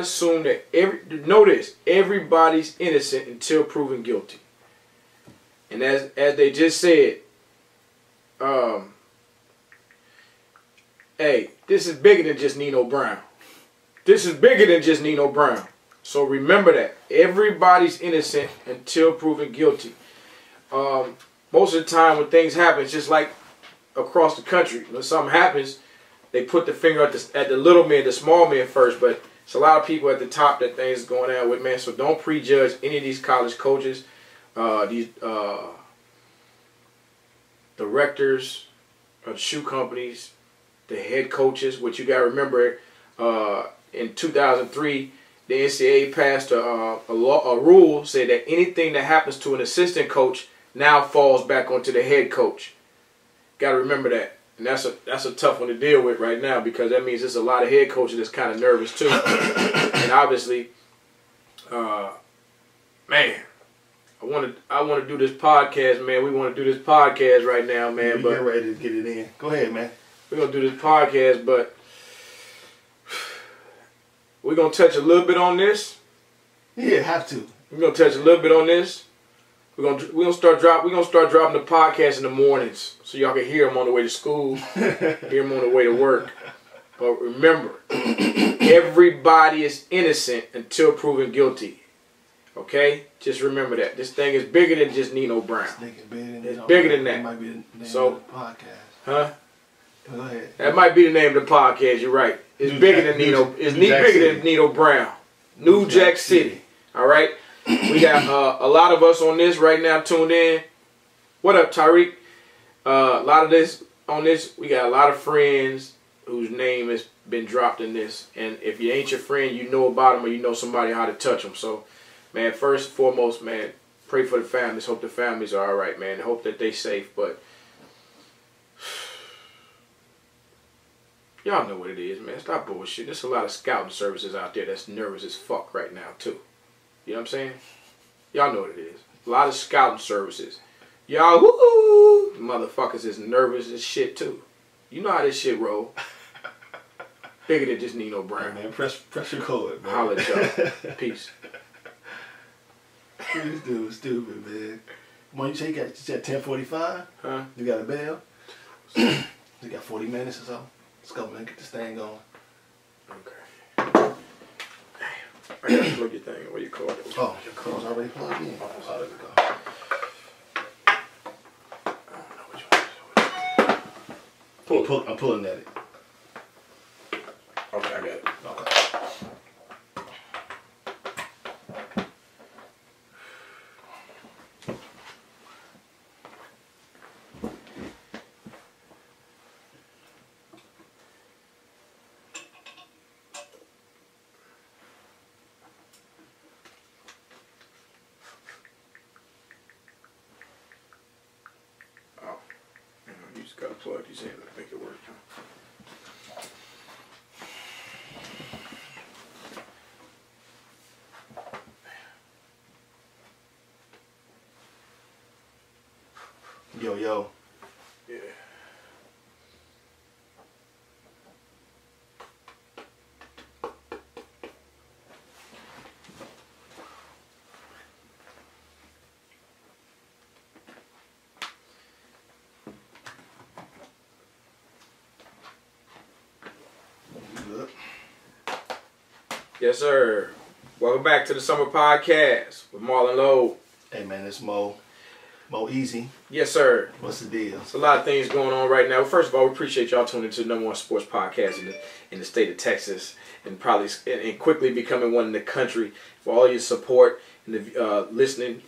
assume that everybody's innocent until proven guilty. And as they just said, hey, this is bigger than just Nino Brown. This is bigger than just Nino Brown. So remember that. Everybody's innocent until proven guilty. Most of the time when things happen, it's just like across the country. When something happens, they put the finger at the little men, the small men first. But it's a lot of people at the top that things going on with, man. So don't prejudge any of these college coaches, these directors of shoe companies, the head coaches. What you got to remember, in 2003, the NCAA passed a rule said that anything that happens to an assistant coach now falls back onto the head coach. Got to remember that. And that's a tough one to deal with right now, because that means there's a lot of head coaches that's kind of nervous too. And obviously, man, I want to do this podcast, man. We want to do this podcast right now, man. But get ready to get it in. Go ahead, man. We're gonna do this podcast, but we're gonna touch a little bit on this. Yeah, have to. We're gonna touch a little bit on this. We're gonna start dropping the podcast in the mornings, so y'all can hear them on the way to school, hear them on the way to work. But remember, everybody is innocent until proven guilty. Okay, just remember that. This thing is bigger than just Nino Brown. It's bigger than that. That might be the name of the podcast. Huh? Go ahead. That might be the name of the podcast. You're right. It's bigger than Nino. It's bigger than Nino Brown. New Jack City. All right. We got a lot of us on this right now tuned in. What up, Tyreek? A lot of this on this. We got a lot of friends whose name has been dropped in this. And if you ain't your friend, you know about them, or you know somebody how to touch them. So, man, first and foremost, man, pray for the families. Hope the families are all right, man. Hope that they safe. But y'all know what it is, man. Stop bullshit. There's a lot of scouting services out there that's nervous as fuck right now, too. You know what I'm saying? Y'all know what it is. A lot of scouting services. Y'all, woo, motherfuckers is nervous as shit, too. You know how this shit roll. Bigger than just Nino Brown. Hey, man, press record, man. Holla at y'all. Peace. This dude's stupid, man. When you say you got 10:45, huh? You got a bell. You got 40 minutes or so. Let's go, man. Get this thing going. Okay. I gotta plug your thing. What do you call it? Oh, your card's already plugged in. Oh, there we go. I don't know which one. I'm pulling at it. Okay, I got it. Okay. You just gotta plug these in and make it work. Yo, yo. Yeah. Yes, sir. Welcome back to the Summer Podcast with Marlon Lowe. Hey, man, it's Mo. Mo Easy. Yes, sir. What's the deal? There's a lot of things going on right now. First of all, we appreciate y'all tuning into the #1 sports podcast in the state of Texas, and probably and quickly becoming one in the country. For all your support and the listening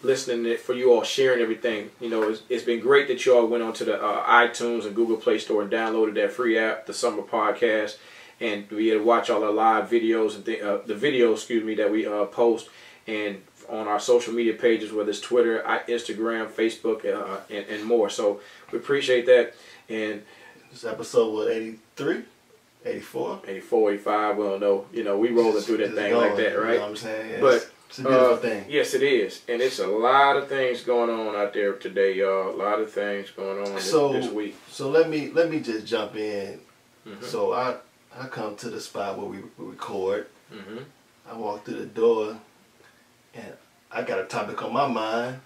for you all sharing everything. You know, it's been great that you all went onto the iTunes and Google Play Store and downloaded that free app, the Summer Podcast, and be able to watch all our live videos and the videos, excuse me, that we post and on our social media pages, whether it's Twitter, Instagram, Facebook, and more. So we appreciate that. And this episode was 83, 84, 84, 85. We don't know. You know, we rolling through that thing like that, right? You know what I'm saying? Yeah, but it's a beautiful thing. Yes, it is, and it's a lot of things going on out there today, y'all. A lot of things going on this week. So let me just jump in. Mm-hmm. So I come to the spot where we record. Mm-hmm. I walked through the door, and I got a topic on my mind,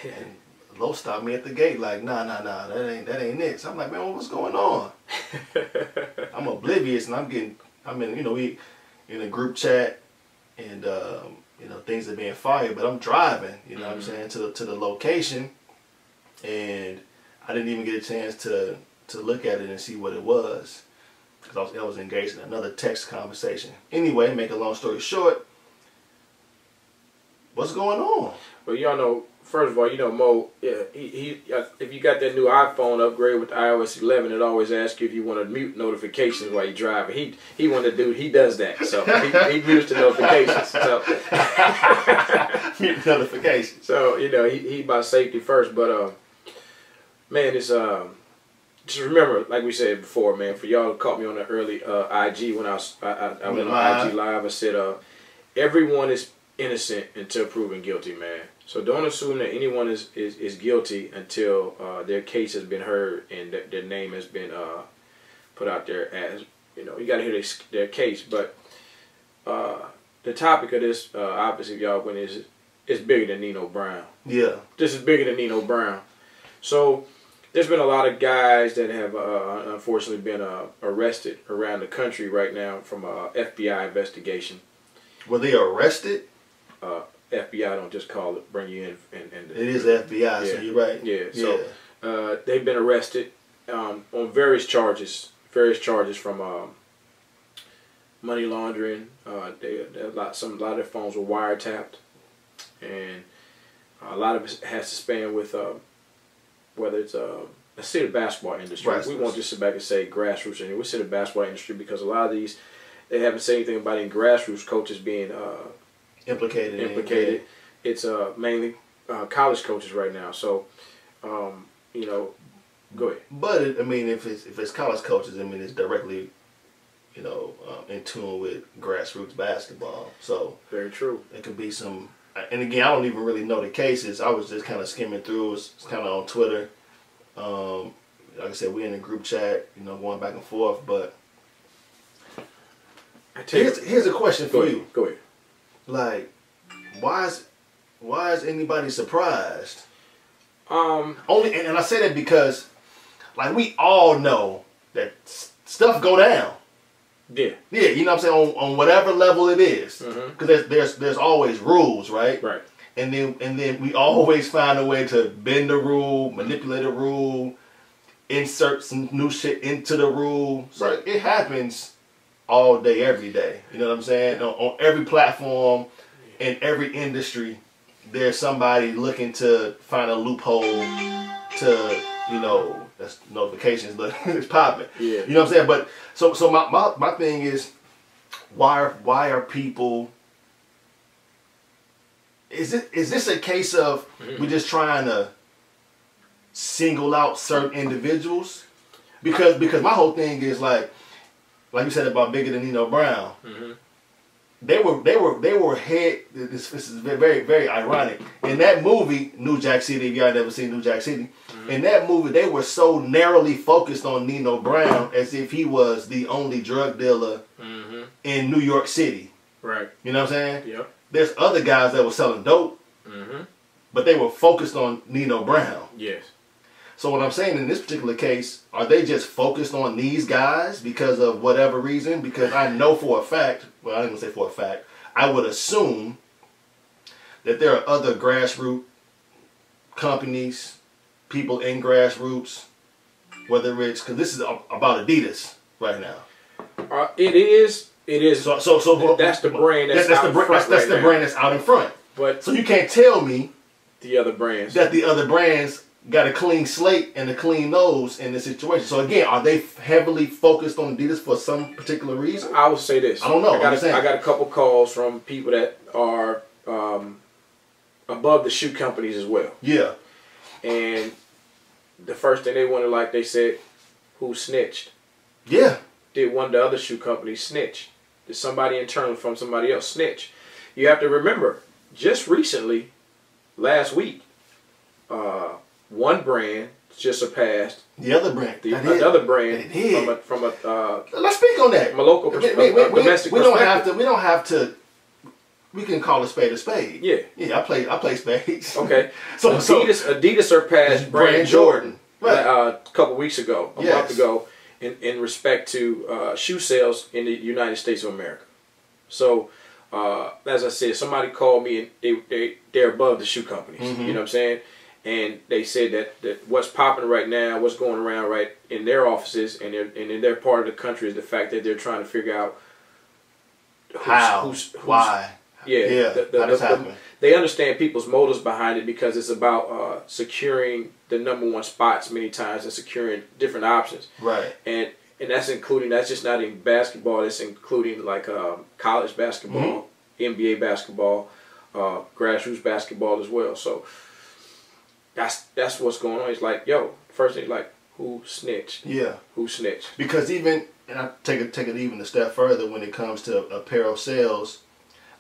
and Lo stopped me at the gate like, nah, that ain't it. So I'm like, man, what's going on? I'm oblivious, and I'm in, we in a group chat, and things are being fired, but I'm driving, you know what I'm saying, to the location, and I didn't even get a chance to look at it and see what it was, because I was engaged in another text conversation. Anyway, make a long story short, what's going on? Well, y'all know, first of all, Mo, he if you got that new iPhone upgrade with the iOS 11, it always asks you if you want to mute notifications while you're driving. He want to do, he does that, so he mutes the notifications. So mute notifications. So he about safety first, but man, it's just remember, like we said before, man, for y'all who caught me on the early IG when I went on IG Live, I said everyone is innocent until proven guilty, man. So don't assume that anyone is guilty until their case has been heard and their name has been put out there as, you got to hear their case. But the topic of this, obviously, y'all, when is bigger than Nino Brown. Yeah. This is bigger than Nino Brown. So there's been a lot of guys that have unfortunately been arrested around the country right now from a FBI investigation. Were they arrested? FBI don't just bring you in. And it is FBI, yeah. So you're right. Yeah. So they've been arrested on various charges from money laundering. A lot of their phones were wiretapped, and a lot of it has to span with whether it's let's say the basketball industry. We won't just sit back and say grassroots anymore. We say the basketball industry because a lot of these, they haven't said anything about any grassroots coaches being implicated. It's mainly college coaches right now. So, go ahead. But if it's college coaches, it's directly, in tune with grassroots basketball. So very true. It could be some. And again, I don't even really know the cases. I was just kind of skimming through. It's kind of on Twitter. Like I said, we're in a group chat, going back and forth. But here's a question for you. Go ahead. Like, why is anybody surprised? Only, and I say that because, like, we all know that stuff go down. Yeah. Yeah, you know what I'm saying, on whatever level it is, because there's always rules, right? Right. And then we always find a way to bend the rule, manipulate a rule, insert some new shit into the rule. So it happens all day, every day. You know what I'm saying? On every platform, in every industry, there's somebody looking to find a loophole to, that's notifications, but it's popping. Yeah. You know what I'm saying? But so my thing is, why are people? Is this a case of we just trying to single out certain individuals? Because my whole thing is like you said about bigger than Nino Brown. They were head. This is very, very ironic. In that movie, New Jack City, if y'all never seen New Jack City, in that movie they were so narrowly focused on Nino Brown as if he was the only drug dealer in New York City. Right. You know what I'm saying? Yep. There's other guys that were selling dope, but they were focused on Nino Brown. Yes. So what I'm saying in this particular case, are they just focused on these guys because of whatever reason? Because I know for a fact, well, I didn't say for a fact, I would assume that there are other grassroots companies, people in grassroots, whether it's, because this is about Adidas right now. It is. So that's the brand that's out in front. That's the brand that's out in front. But so you can't tell me the other brands got a clean slate and a clean nose in this situation. So again, are they heavily focused on Adidas for some particular reason? I would say this. I don't know. I got a couple calls from people that are above the shoe companies as well. Yeah. And the first thing they wanted, they said, who snitched? Yeah. Did one of the other shoe companies snitch? Did somebody internal from somebody else snitch? You have to remember, just recently, last week, one brand just surpassed the other brand. Another brand from a let's speak on that. From a local domestic perspective. We don't have to we can call a spade a spade. Yeah. Yeah, I play spades. Okay. so Adidas surpassed Brand Jordan right. a couple weeks ago, a month ago, in respect to shoe sales in the United States of America. So, as I said, somebody called me and they're above the shoe companies. Mm-hmm. You know what I'm saying? And they said that what's popping right now, what's going around right in their offices and in their part of the country is the fact that they're trying to figure out why. Yeah, how this happened. They understand people's motives behind it because it's about securing the number one spots many times and securing different options. Right. And that's just not in basketball. That's including like college basketball, NBA basketball, grassroots basketball as well. So that's what's going on. It's like, yo, first thing, like, who snitched? Yeah. Who snitched? Because even, and I take it even a step further when it comes to apparel sales.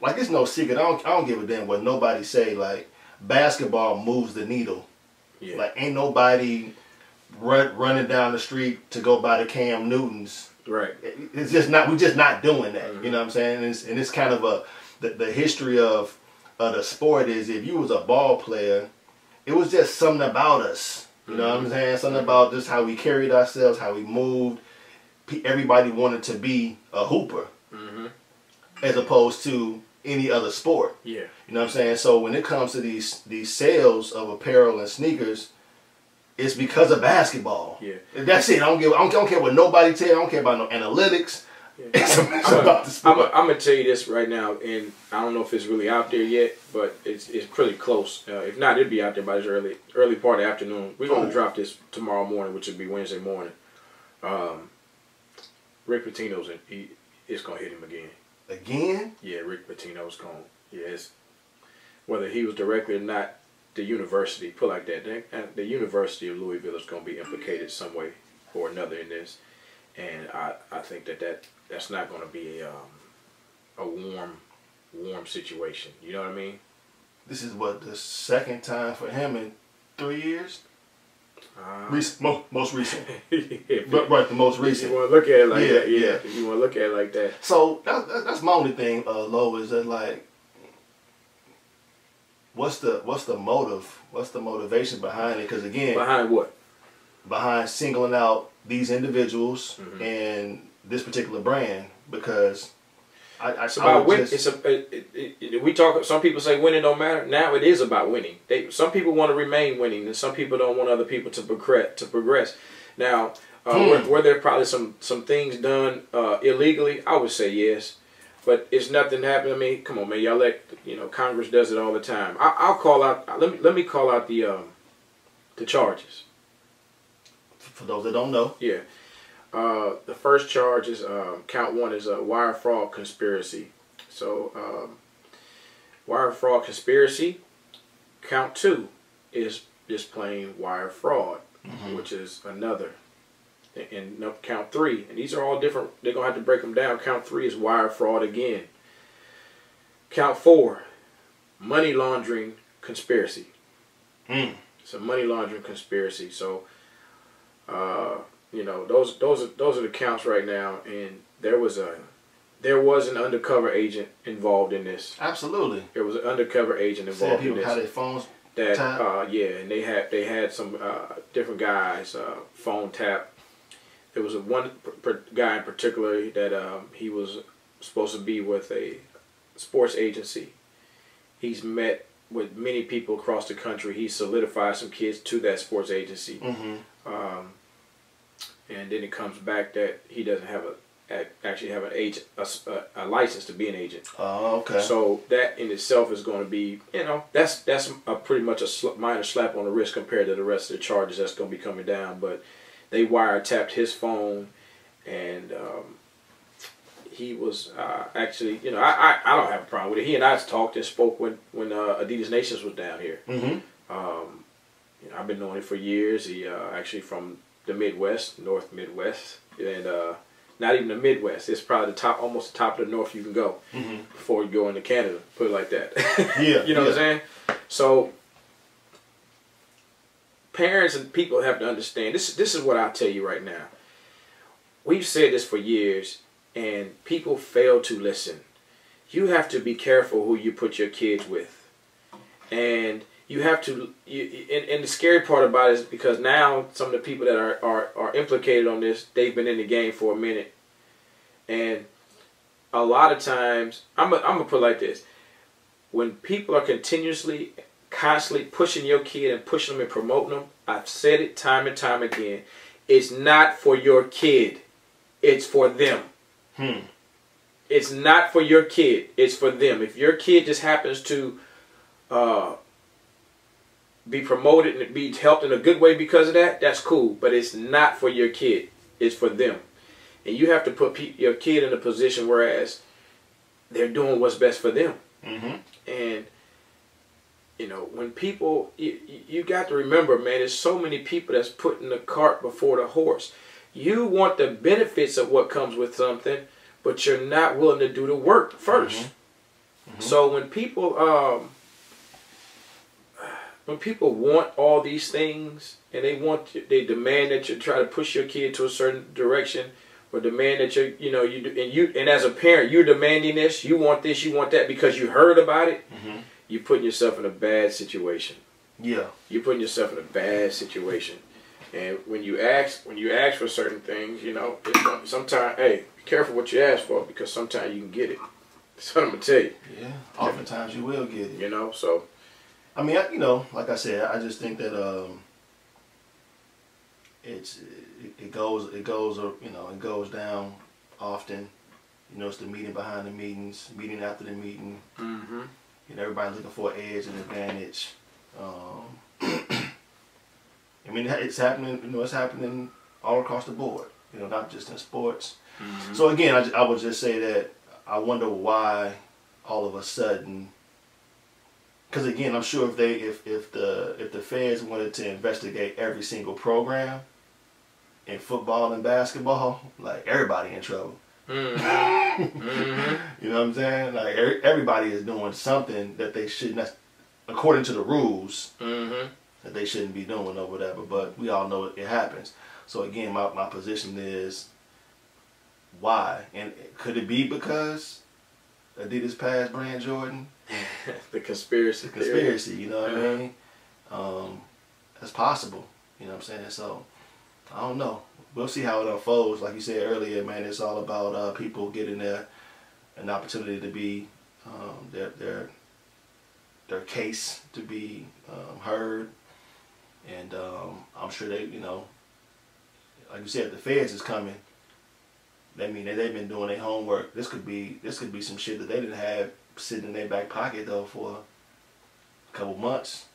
Like, it's no secret. I don't give a damn what nobody say. Like, basketball moves the needle. Yeah. Like, ain't nobody running down the street to go buy the Cam Newtons. Right. It's just not. We're just not doing that. You know what I'm saying? And it's kind of the history of the sport is if you was a ball player, it was just something about us. You know what I'm saying? Something about just how we carried ourselves, how we moved. Everybody wanted to be a hooper, as opposed to any other sport. Yeah. You know what I'm saying? So when it comes to these sales of apparel and sneakers, it's because of basketball. Yeah. That's it. I don't care what nobody tell you. I don't care about no analytics. Yeah. It's about the sport. I'm gonna tell you this right now, and I don't know if it's really out there yet, but it's pretty close. If not, it'll be out there by this early part of the afternoon. We're gonna drop this tomorrow morning, which will be Wednesday morning. Rick Pitino's it's gonna hit him again. Again? Yeah, Rick Pitino's gonna. Yes, whether he was directly or not, the university put like that. The University of Louisville is gonna be implicated some way or another in this, and I think that's not gonna be a warm situation. You know what I mean? This is what, the second time for him in 3 years. Most recent. Right, the most recent. You want to look at it like that, yeah. You want to look at it like that. So that's my only thing, Lo, is that like, what's the motive? What's the motivation behind it? Because again, behind what? Behind singling out these individuals and this particular brand, because it's about winning. We talk. Some people say winning don't matter. Now it is about winning. Some people want to remain winning, and some people don't want other people to progress. Now, were there probably some things done illegally? I would say yes, but it's nothing happened. I mean, come on, man, y'all Congress does it all the time. I'll call out. Let me call out the charges. For those that don't know, yeah. The first charge is count 1 is a wire fraud conspiracy. So wire fraud conspiracy. Count 2 is just plain wire fraud, which is another. And count 3, and these are all different. They're gonna have to break them down. Count 3 is wire fraud again. Count 4, money laundering conspiracy. It's a money laundering conspiracy. So. Those are the counts right now, and there was an undercover agent involved in this. Absolutely, there was an undercover agent involved in this. Had their phones tapped. And they had some different guys phone tap. There was one guy in particular that he was supposed to be with a sports agency. He's met with many people across the country. He solidified some kids to that sports agency. And then it comes back that he doesn't have actually have an agent, a license to be an agent. Oh, okay. So that in itself is going to be, that's a pretty much a minor slap on the wrist compared to the rest of the charges that's going to be coming down. But they wiretapped his phone, and he was actually, I don't have a problem with it. He and I talked and spoke when Adidas Nations was down here. I've been knowing him for years. He actually from the Midwest, North Midwest, and not even the Midwest. It's probably almost the top of the North you can go before you go into Canada. Put it like that. You know what I'm saying? So parents and people have to understand. This is what I'll tell you right now. We've said this for years, and people fail to listen. you have to be careful who you put your kids with. And you have to, and the scary part about it is because now some of the people that are implicated on this, they've been in the game for a minute. And a lot of times, I'm gonna put it like this. When people are constantly pushing your kid and pushing them and promoting them, I've said it time and time again, it's not for your kid. It's for them. It's not for your kid. It's for them. If your kid just happens to be promoted and be helped in a good way because of that, that's cool. But it's not for your kid. It's for them. And you have to put your kid in a position whereas they're doing what's best for them. And, you know, when people, you got to remember, man, there's so many people that's putting the cart before the horse. You want the benefits of what comes with something, but you're not willing to do the work first. So when people want all these things and they demand that you try to push your kid to a certain direction, or demand that and as a parent you're demanding this, you want this, you want that because you heard about it, you're putting yourself in a bad situation. Yeah. You're putting yourself in a bad situation. And when you ask for certain things, you know, sometimes, hey, be careful what you ask for because sometimes you can get it. That's what I'm gonna tell you. Yeah. Oftentimes you will get it. You know, so. I mean, you know, like I said, I just think that it goes down often. You know, it's the meeting behind the meetings, meeting after the meeting. You know, everybody's looking for an edge and advantage. I mean, it's happening. You know, it's happening all across the board. You know, not just in sports. So again, I would just say that I wonder why all of a sudden. Because again, I'm sure if the feds wanted to investigate every single program in football and basketball, like everybody in trouble. You know what I'm saying? Like everybody is doing something that they shouldn't, according to the rules, that they shouldn't be doing or whatever. But we all know it happens. So again, my position is why, and could it be because Adidas passed Brand Jordan? The conspiracy. You know what I mean? That's possible. You know what I'm saying? So I don't know. We'll see how it unfolds. Like you said earlier, man, it's all about people getting an opportunity to be their case to be heard, and I'm sure they, you know, like you said, the feds is coming. That mean that they've been doing their homework. This could be some shit that they didn't have sitting in their back pocket though for a couple months.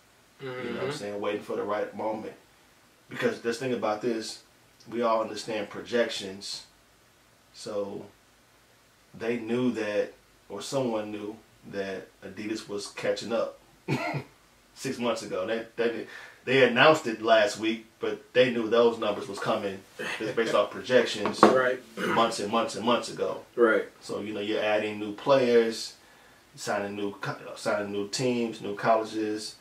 You know what I'm saying? Waiting for the right moment. Because the thing about this, we all understand projections. So they knew that, or someone knew that Adidas was catching up 6 months ago. They announced it last week, but they knew those numbers was coming just based off projections months and months and months ago. So you know, you're adding new players, signing new teams, new colleges.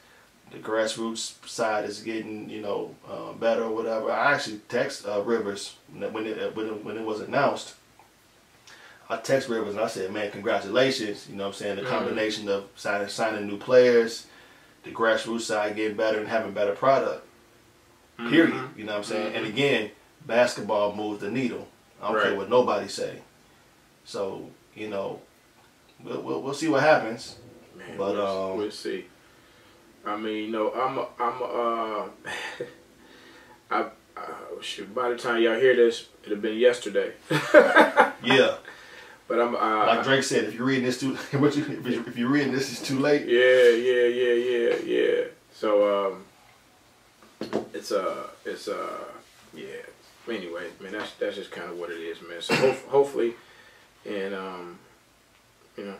The grassroots side is getting, you know, better or whatever. I actually text Rivers when it was announced. I text Rivers and I said, man, congratulations. You know what I'm saying? The combination of signing new players, the grassroots side getting better and having better product. Period. You know what I'm saying? And again, basketball moves the needle. I don't care what nobody say. So, you know, we'll see what happens. Man, but we'll see. I mean, you know, shoot, by the time y'all hear this, it'll have been yesterday. Yeah. But I'm like Drake said, if you're reading this if you're reading this, it's too late. Yeah. So it's yeah. Anyway, man, that's just kind of what it is, man. So hopefully, and you know,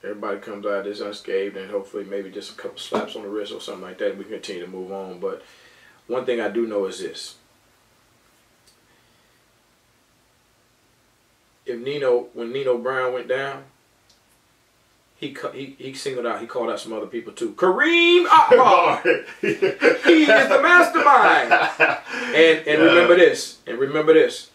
everybody comes out of this unscathed, and hopefully maybe just a couple slaps on the wrist or something like that, and we continue to move on. But one thing I do know is this. When Nino Brown went down, he singled out, he called out some other people too. Kareem Akbar! He is the mastermind! And remember this,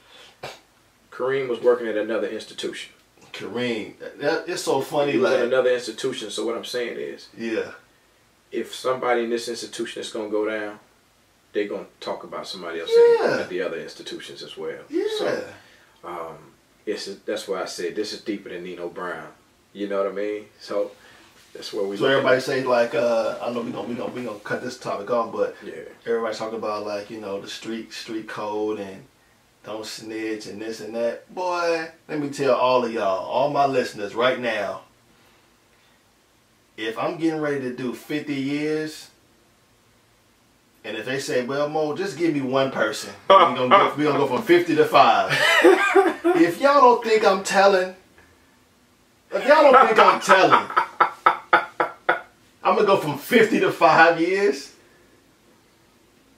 Kareem was working at another institution. Kareem, it's so funny. He was like in another institution. So what I'm saying is, yeah, if somebody in this institution is gonna go down, they're gonna talk about somebody else at the other institutions as well. Yeah. So, that's why I said this is deeper than Nino Brown. You know what I mean? So that's where we. So everybody say like, I know we gonna cut this topic off, but yeah, everybody talking about like the street code and don't snitch and this and that. Boy, let me tell all of y'all, all my listeners right now, if I'm getting ready to do 50 years, and if they say, well, Mo, just give me one person, we gonna go from 50 to 5. If y'all don't think I'm telling, I'm gonna go from 50 to 5 years.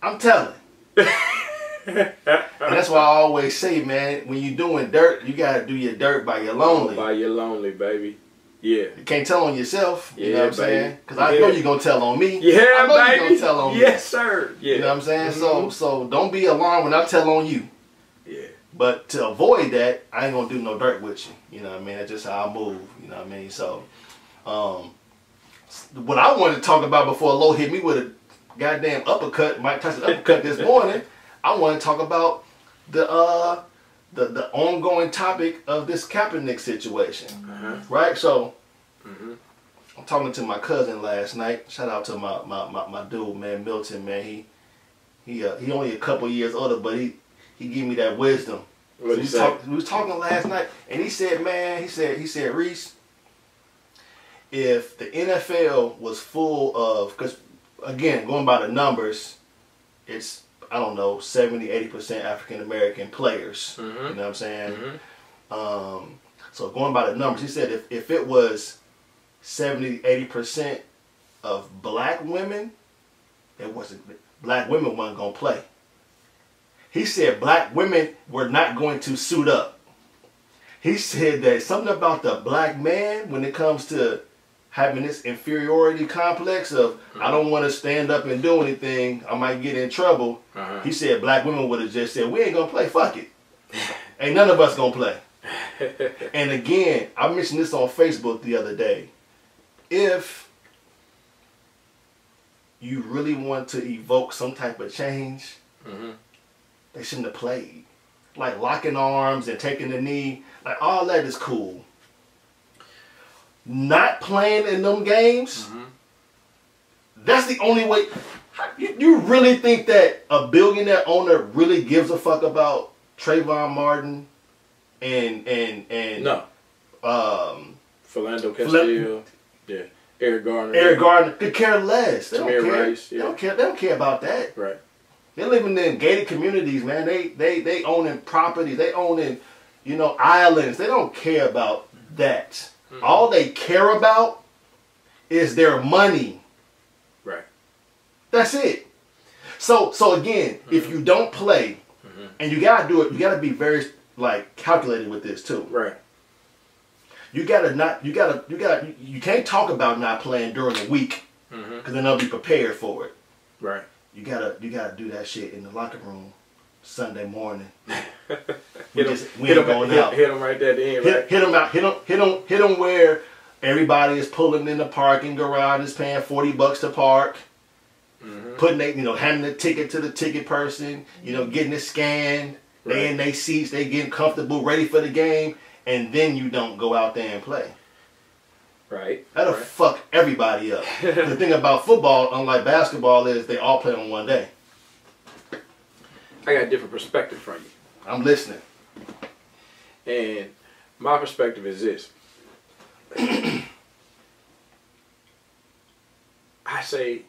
I'm telling. And that's why I always say, man, when you're doing dirt, you gotta do your dirt by your lonely. By your lonely, baby. Yeah. You can't tell on yourself. You know what I'm saying? Because I Yeah. know you're gonna tell on me. Yeah, I know baby. you're gonna tell on me. Yes, sir. Yeah. You know what I'm saying? Mm-hmm. So don't be alarmed when I tell on you. Yeah. But to avoid that, I ain't gonna do no dirt with you. You know what I mean? That's just how I move. You know what I mean? So, what I wanted to talk about before Lo hit me with a goddamn uppercut, Mike Tyson uppercut this morning, I want to talk about the ongoing topic of this Kaepernick situation. Right? So, I'm talking to my cousin last night. Shout out to my dude, man, Milton, man. He only a couple years older, but he gave me that wisdom. What did he say? We was talking last night, and he said, man, he said, Reese, if the NFL was full of, because again, going by the numbers, it's, I don't know, 70-80% African American players. You know what I'm saying? So going by the numbers, he said if it was 70-80% of black women, black women weren't gonna play. He said black women were not going to suit up. He said that something about the black man when it comes to having this inferiority complex of I don't want to stand up and do anything, I might get in trouble. He said black women would have just said, we ain't gonna play, fuck it. Ain't none of us gonna play. And again, I mentioned this on Facebook the other day. If you really want to evoke some type of change, they shouldn't have played. Like locking arms and taking the knee, like all that is cool. Not playing in them games, that's the only way. You really think that a billionaire owner really gives a fuck about Trayvon Martin and no, Philando Castillo, yeah, Eric Gardner could care less. They don't care. Rice, yeah. They don't care about that. Right. They're living in gated communities, man. They owning properties. They owning, islands. They don't care about that. All they care about is their money. Right. That's it. So again, if you don't play, and you gotta do it, you gotta be very calculated with this too. Right. You can't talk about not playing during the week because then they'll be prepared for it. Right. You gotta do that shit in the locker room Sunday morning. Hit them right there at the end, right? Hit them where everybody is pulling in the parking garage, is paying $40 to park, putting handing the ticket to the ticket person, getting it scanned, they in their seats, they getting comfortable, ready for the game, and then you don't go out there and play. Right. That'll fuck everybody up. The thing about football, unlike basketball, is they all play on one day. I got a different perspective from you. I'm listening. And my perspective is this. I say,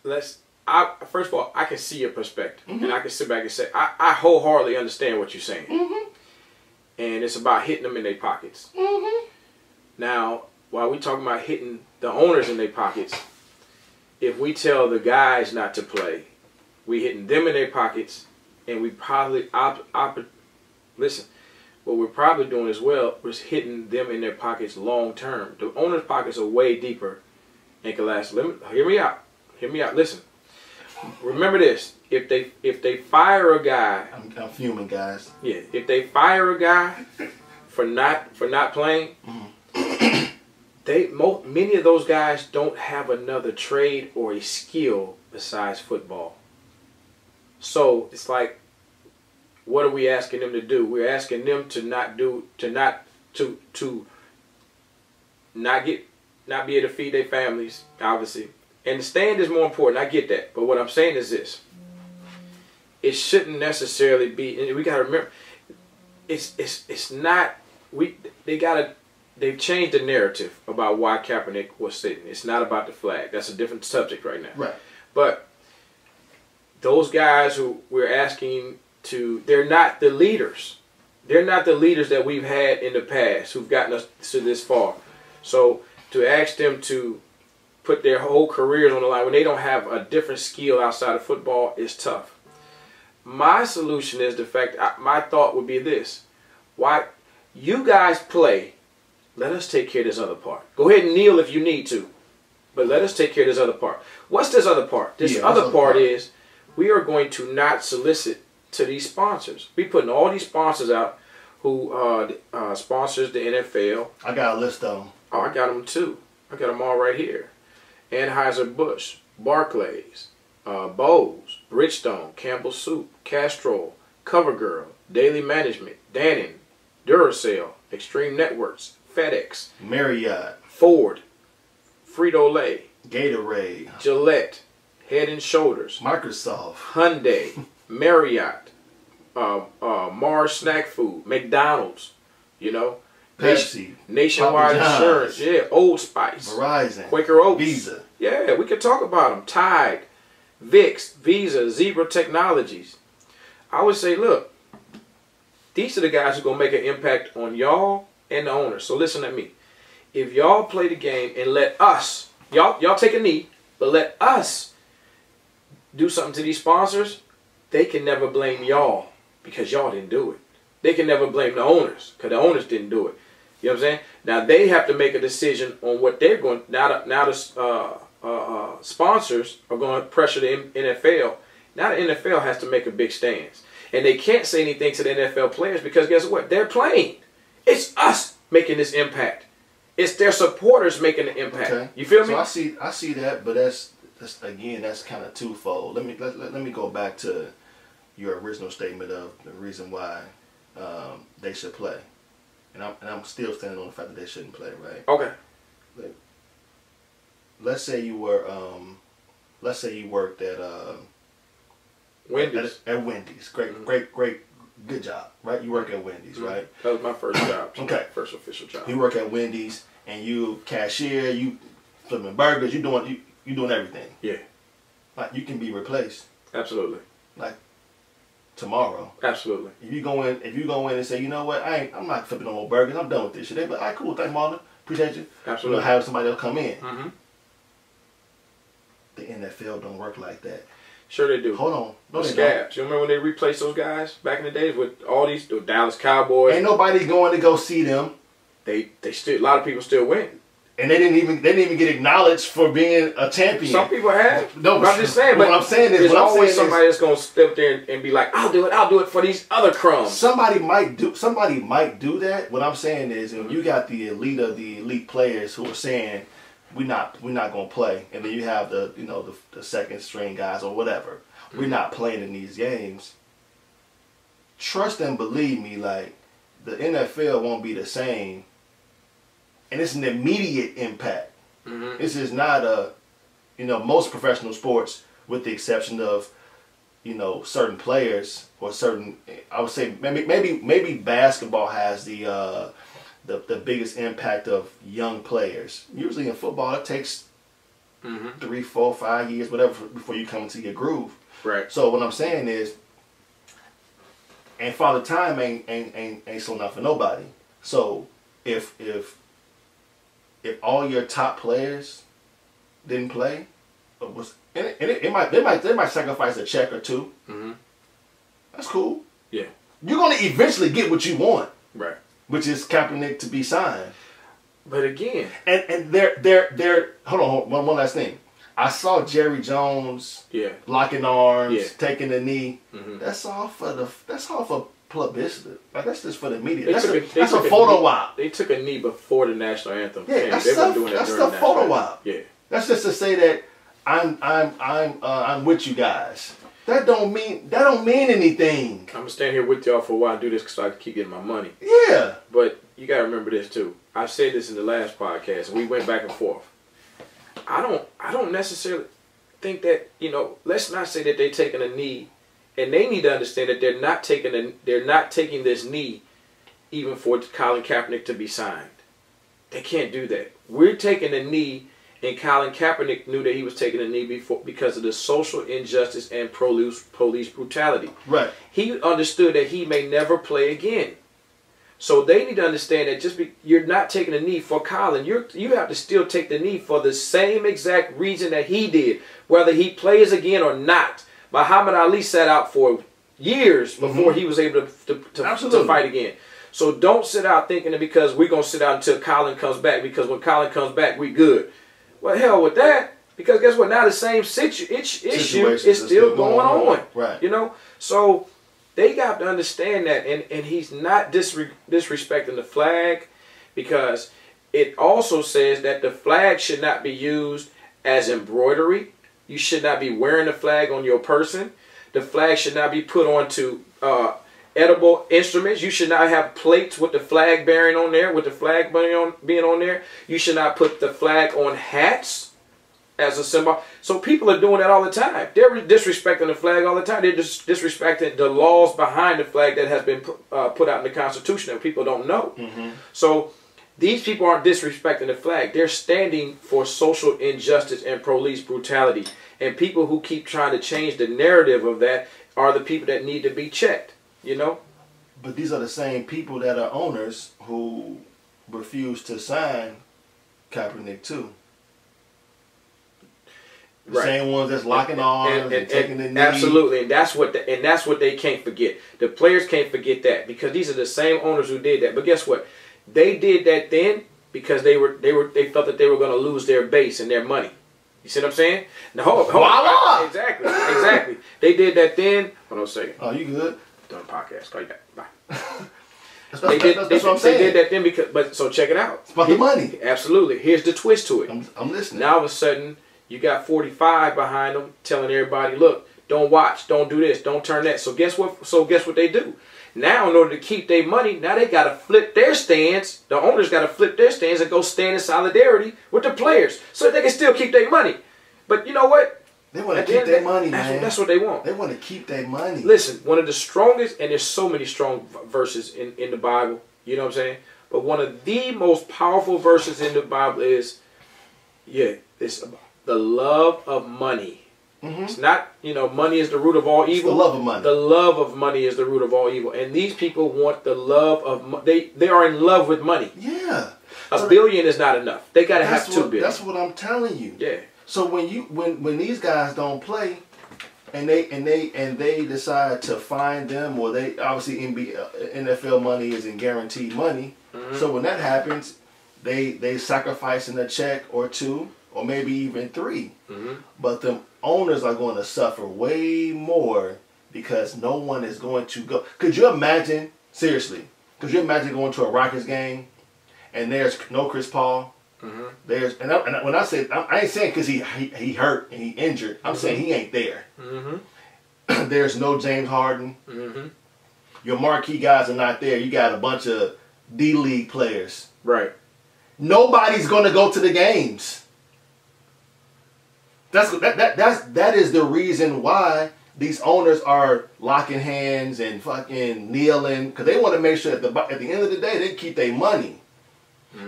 first of all, I can see your perspective. And I can sit back and say, I wholeheartedly understand what you're saying. And it's about hitting them in their pockets. Now, while we talking about hitting the owners in their pockets, if we tell the guys not to play, we hitting them in their pockets, and we probably listen. What we're probably doing as well is hitting them in their pockets long term. The owners' pockets are way deeper and can last. Hear me out. Hear me out. Listen. Remember this. If they fire a guy, I'm fuming, guys. Yeah. If they fire a guy for not playing, Mm-hmm. many of those guys don't have another trade or a skill besides football. So it's like, what are we asking them to do? We're asking them to not be able to feed their families, obviously. And the stand is more important. I get that. But what I'm saying is this. It shouldn't necessarily be, and we gotta remember, it's not, they've changed the narrative about why Kaepernick was sitting. It's not about the flag. That's a different subject right now. Right. But those guys who we're asking they're not the leaders. They're not the leaders that we've had in the past who've gotten us to this far. So to ask them to put their whole careers on the line when they don't have a different skill outside of football is tough. My solution is my thought would be this. Why you guys play, let us take care of this other part. Go ahead and kneel if you need to. But let us take care of this other part. What's this other part? This other part is we are going to not solicit to these sponsors. We putting all these sponsors out who sponsors the NFL. I got a list of them. Oh, I got them too. I got them all right here. Anheuser-Busch, Barclays, Bose, Bridgestone, Campbell Soup, Castrol, CoverGirl, Daily Management, Dannon, Duracell, Extreme Networks, FedEx, Marriott, Ford, Frito-Lay, Gatorade, Gillette, Head and Shoulders, Microsoft, Hyundai, Marriott, Mars Snack Food, McDonald's, Pepsi, Nationwide Insurance, yeah, Old Spice, Verizon, Quaker Oats, Visa. Yeah, we could talk about them. Tide, Vicks, Visa, Zebra Technologies. I would say, look, these are the guys who are going to make an impact on y'all and the owners. So listen to me. If y'all play the game and let us, y'all take a knee, but let us do something to these sponsors, they can never blame y'all because y'all didn't do it. They can never blame the owners because the owners didn't do it. You know what I'm saying? Now they have to make a decision on what they're going. Now the sponsors are going to pressure the NFL. Now the NFL has to make a big stance, and they can't say anything to the NFL players because guess what? They're playing. It's us making this impact. It's their supporters making the impact. Okay. You feel me? So I see that, but that's kind of twofold. Let me go back to your original statement of the reason why they should play, and I'm still standing on the fact that they shouldn't play, right? Okay. Let's say you were, let's say you worked at Wendy's. At Wendy's, great, good job, right? You work at Wendy's, right? That was my first job. Okay. First official job. You work at Wendy's, and you cashier, you flipping burgers, you doing everything. Yeah. Like you can be replaced. Absolutely. Like tomorrow. Absolutely. If you go in and say, you know what, I'm not flipping no more burgers. I'm done with this shit. They be like, all right, cool, thanks, Marlon. Appreciate you. Absolutely. We'll have somebody else come in. Mm-hmm. The NFL don't work like that. Sure they do. Hold on. No, scabs. You remember when they replaced those guys back in the days with all these Dallas Cowboys? Ain't nobody going to go see them. They still, a lot of people still win. And they didn't even get acknowledged for being a champion. Some people have. No, but I'm just saying. But what I'm saying is, there's always somebody that's gonna step there and be like, "I'll do it for these other crumbs." Somebody might do that. What I'm saying is, when you got the elite of the elite players who are saying, "We're not gonna play," and then you have the second string guys or whatever, we're not playing in these games. Trust and believe me, like the NFL won't be the same. And it's an immediate impact. Mm-hmm. This is not most professional sports, with the exception of, certain players or certain, I would say maybe basketball has the biggest impact of young players. Usually in football, it takes 3, 4, 5 years, whatever, before you come into your groove. Right. So what I'm saying is, and Father Time ain't slowing down for nobody. So if all your top players didn't play, they might sacrifice a check or two. Mm-hmm. That's cool. Yeah. You're gonna eventually get what you want, right? Which is Kaepernick to be signed. But again, and they're hold on one last thing. I saw Jerry Jones locking arms, taking the knee. Mm-hmm. That's all for publicity. Like, that's just for the media. They That's took a photo op. They took a knee before the national anthem. Yeah, that's they stuff. weren't doing that That's during stuff the national photo anthem. op. Yeah. That's just to say that I'm with you guys. That don't mean anything. I'm gonna stand here with y'all for a while and do this so I can keep getting my money. Yeah. But you gotta remember this too. I said this in the last podcast, and we went back and forth. I don't necessarily think that, let's not say that they're taking a knee, and they need to understand that they're not taking this knee even for Colin Kaepernick to be signed. They can't do that. We're taking a knee, and Colin Kaepernick knew that he was taking a knee because of the social injustice and police brutality. Right. He understood that he may never play again. So they need to understand that you're not taking a knee for Colin. You have to still take the knee for the same exact reason that he did, whether he plays again or not. Muhammad Ali sat out for years before he was able to fight again. So don't sit out thinking that because we're going to sit out until Colin comes back, because when Colin comes back, we good. Well, hell with that. Because guess what? Now the same issue is still going on. Right. So they got to understand that. And he's not disrespecting the flag, because it also says that the flag should not be used as embroidery. You should not be wearing the flag on your person. The flag should not be put onto edible instruments. You should not have plates with the flag bearing on there, with the flag being on there. You should not put the flag on hats as a symbol. So people are doing that all the time. They're disrespecting the flag all the time. They're just disrespecting the laws behind the flag that has been put out in the Constitution that people don't know. So these people aren't disrespecting the flag. They're standing for social injustice and police brutality. And people who keep trying to change the narrative of that are the people that need to be checked. But these are the same people that are owners who refuse to sign Kaepernick too. The same ones that's locking arms and taking the knee. Absolutely, and that's what they can't forget. The players can't forget that, because these are the same owners who did that. But guess what? They did that then because they felt that they were going to lose their base and their money. You see what I'm saying? Now, hold on. Exactly. They did that then. Hold on a second. Oh, you good? Done podcast. Call you back. Bye. That's what I'm saying. They did that then so check it out. It's about the money. Absolutely. Here's the twist to it. I'm listening. Now all of a sudden, you got 45 behind them telling everybody, look, don't watch, don't do this, don't turn that. So guess what they do? Now, in order to keep their money, now they got to flip their stands. The owners got to flip their stands and go stand in solidarity with the players so that they can still keep their money. But you know what? They want to keep their money, man. That's what they want. They want to keep their money. Listen, one of the strongest, and there's so many strong verses in the Bible, you know what I'm saying? But one of the most powerful verses in the Bible is, it's about the love of money. It's not, money is the root of all evil. It's the love of money. The love of money is the root of all evil. And these people want the love of money. They are in love with money. Yeah. A billion is not enough. They got to have 2 billion. That's what I'm telling you. Yeah. So when these guys don't play, and they decide to fine them, or they obviously NFL money isn't guaranteed money. So when that happens, they sacrificing a check or 2, or maybe even 3. But the owners are going to suffer way more, because no one is going to go. Could you imagine, seriously, going to a Rockets game and there's no Chris Paul? When I say, I ain't saying because he hurt and he injured. I'm saying he ain't there. There's no James Harden. Your marquee guys are not there. You got a bunch of D-League players. Right. Nobody's going to go to the games. That is the reason why these owners are locking hands and fucking kneeling, because they want to make sure that at the end of the day they keep their money.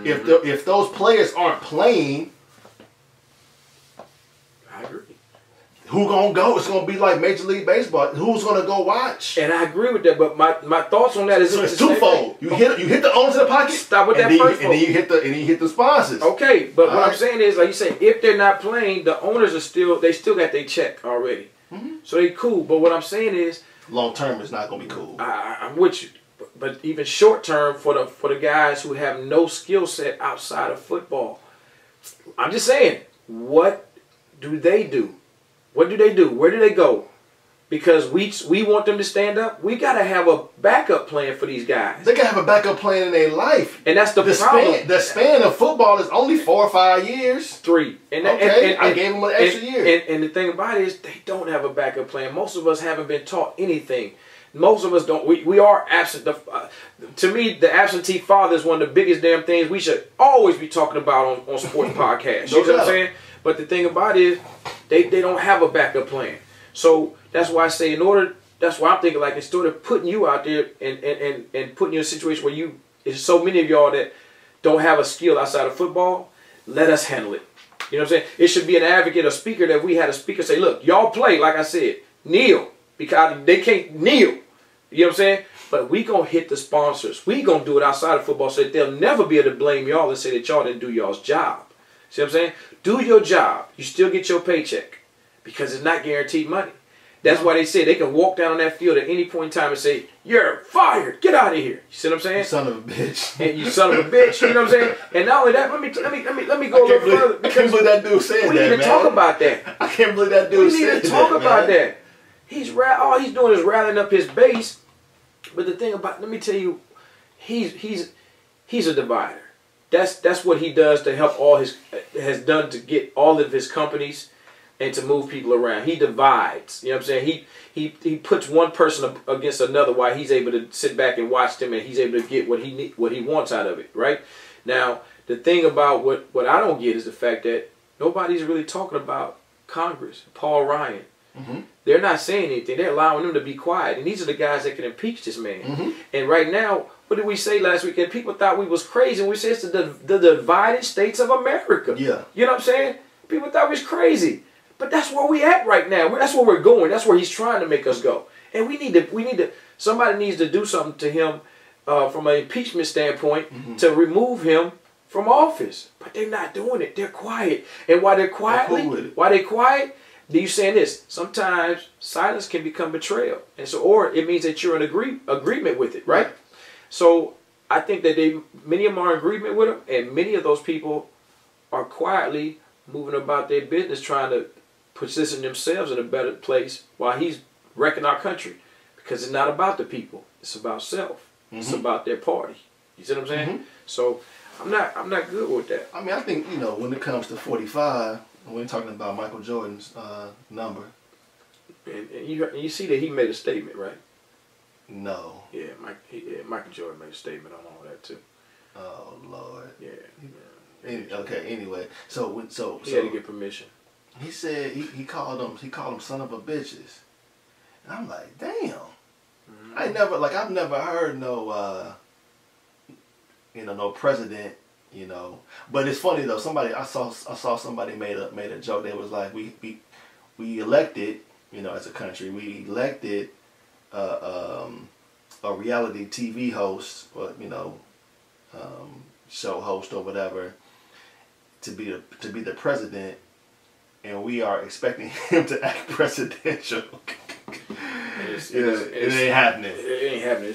If those players aren't playing, I agree. Who gonna go? It's gonna be like Major League Baseball. Who's gonna go watch? And I agree with that, but my thoughts on that is it's twofold. You hit the owners in the pocket. Stop with that first. And then you hit the sponsors. Okay, but what I'm saying is, like you say, if they're not playing, the owners are still got their check already, so they cool. But what I'm saying is, long term is not gonna be cool. I'm with you, but even short term for the guys who have no skill set outside of football, I'm just saying, what do they do? What do they do? Where do they go? because we want them to stand up. We got to have a backup plan for these guys. They got to have a backup plan in their life. And that's the problem. The span of football is only 4 or 5 years. 3. I gave them an extra year. And the thing about it is they don't have a backup plan. Most of us haven't been taught anything. Most of us don't. We are absent. To me, the absentee father is one of the biggest damn things we should always be talking about on sports podcasts. You know what I'm saying? But the thing about it is they don't have a backup plan. So that's why I say that's why I'm thinking like instead of putting you out there and putting you in a situation where there's so many of y'all that don't have a skill outside of football, let us handle it. You know what I'm saying? It should be an advocate, a speaker that we had a speaker say, look, y'all play, like I said, kneel. Because they can't kneel. You know what I'm saying? But we going to hit the sponsors. We going to do it outside of football so that they'll never be able to blame y'all and say that y'all didn't do y'all's job. See what I'm saying? Do your job. You still get your paycheck because it's not guaranteed money. That's why they say they can walk down on that field at any point in time and say, you're fired. Get out of here. You see what I'm saying? You son of a bitch. And you son of a bitch. You know what I'm saying? And not only that, let me go a little further. I can't believe that dude said that, we need to talk about that. I can't believe that dude said that, we need to talk about that. All he's doing is rallying up his base. But the thing about, let me tell you, he's a divider. That's what he does to help has done to get all of his companies and to move people around. He divides. You know what I'm saying? He puts one person against another while he's able to sit back and watch them, and he's able to get what he wants out of it. Right? Now, the thing about what I don't get is the fact that nobody's really talking about Congress, Paul Ryan. Mm-hmm. They're not saying anything. They're allowing them to be quiet. And these are the guys that can impeach this man. Mm-hmm. And right now, what did we say last weekend? People thought we was crazy. And we said it's the divided states of America. Yeah. You know what I'm saying? People thought we was crazy. But that's where we at right now. That's where we're going. That's where he's trying to make us go. And we need to somebody needs to do something to him from an impeachment standpoint to remove him from office. But they're not doing it. They're quiet. And while they're quiet, you saying this? Sometimes silence can become betrayal, and so, or it means that you're in agreement with it, right? So I think that many of them are in agreement with him, and many of those people are quietly moving about their business, trying to position themselves in a better place while he's wrecking our country, because it's not about the people; it's about self. Mm-hmm. It's about their party. You see what I'm saying? Mm-hmm. So I'm not good with that. I mean, I think when it comes to 45. We're talking about Michael Jordan's number. And you see that he made a statement, right? No. Yeah, Michael Jordan made a statement on all that too. Oh Lord. Yeah. Okay. Anyway, so he had to get permission. He said he called them son of a bitches, and I'm like, damn. Mm-hmm. I've never heard no president. But it's funny though. I saw somebody made a joke that was like, we elected, as a country, we elected a reality TV host, or show host or whatever, to be the president, and we are expecting him to act presidential. It ain't happening. It ain't happening.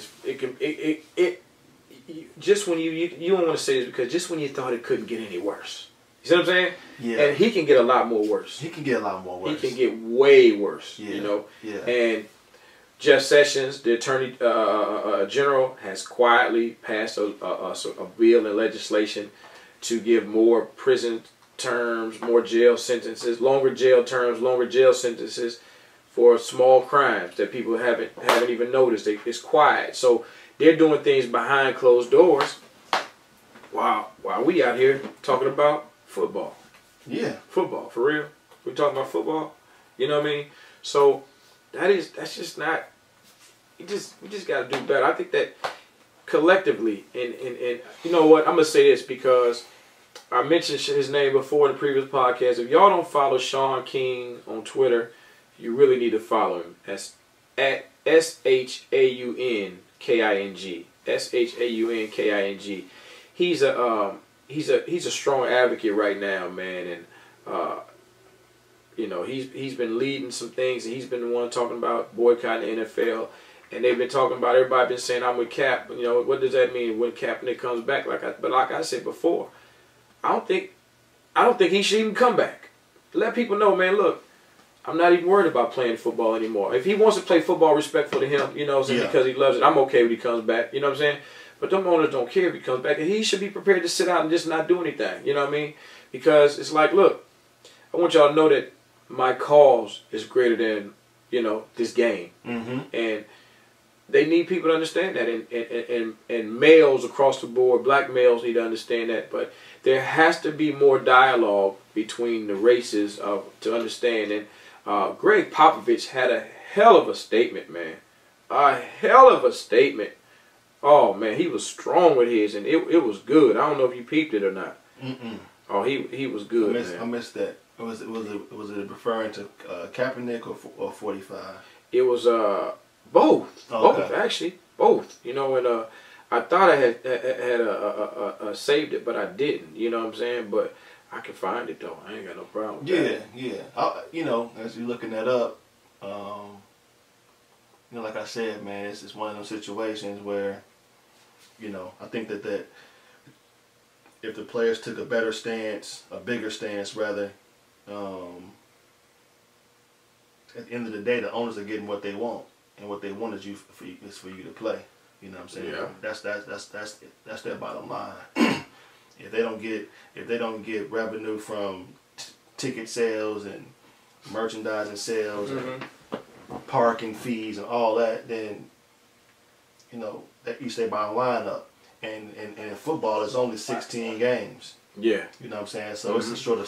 Just when you don't want to say this, because just when you thought it couldn't get any worse. You see what I'm saying? Yeah. And he can get a lot more worse. He can get a lot more worse. He can get way worse. Yeah. Yeah. And Jeff Sessions, the Attorney General, has quietly passed a bill and legislation to give more prison terms, more jail sentences, longer jail terms, longer jail sentences for small crimes that people haven't even noticed. It's quiet. So they're doing things behind closed doors while we out here talking about football. Yeah. Football, for real. We're talking about football. You know what I mean? So that's just not, we just got to do better. I think that collectively, and you know what, I'm going to say this because I mentioned his name before in the previous podcast. If y'all don't follow Sean King on Twitter, you really need to follow him. That's at SHAUNKING. SHAUNKING. He's a strong advocate right now, man, and he's been leading some things, and he's been the one talking about boycotting the NFL, and they've been talking about, everybody been saying I'm with Cap. What does that mean when Kaepernick comes back? But like I said before, I don't think he should even come back. Let people know, man. Look, I'm not even worried about playing football anymore. If he wants to play football, respectful to him, you know what I'm saying, because he loves it, I'm okay when he comes back, you know what I'm saying? But them owners don't care if he comes back. And he should be prepared to sit out and just not do anything, you know what I mean? Because it's like, look, I want y'all to know that my cause is greater than, you know, this game. And they need people to understand that. And males across the board, black males need to understand that. But there has to be more dialogue between the races to understand. And Greg Popovich had a hell of a statement, man. A hell of a statement. Oh, man, he was strong with his, and it was good. I don't know if you peeped it or not. Oh, he was good, man. I missed that. Was it referring to Kaepernick or 45? It was both. Oh, both, actually. Both. You know, and I thought I had saved it, but I didn't. You know what I'm saying? But I can find it, though. I ain't got no problem with that. Yeah. You know, as you're looking that up, you know, like I said, man, it's just one of those situations where, you know, I think that if the players took a better stance, a bigger stance rather, at the end of the day, the owners are getting what they want, and what they want is for you to play. You know what I'm saying? Yeah. That's their bottom line. If they don't get revenue from ticket sales and merchandising sales and parking fees and all that, then, you know, that eats their bottom line up. And in football, it's only 16 games. Yeah. You know what I'm saying? So it's a shorter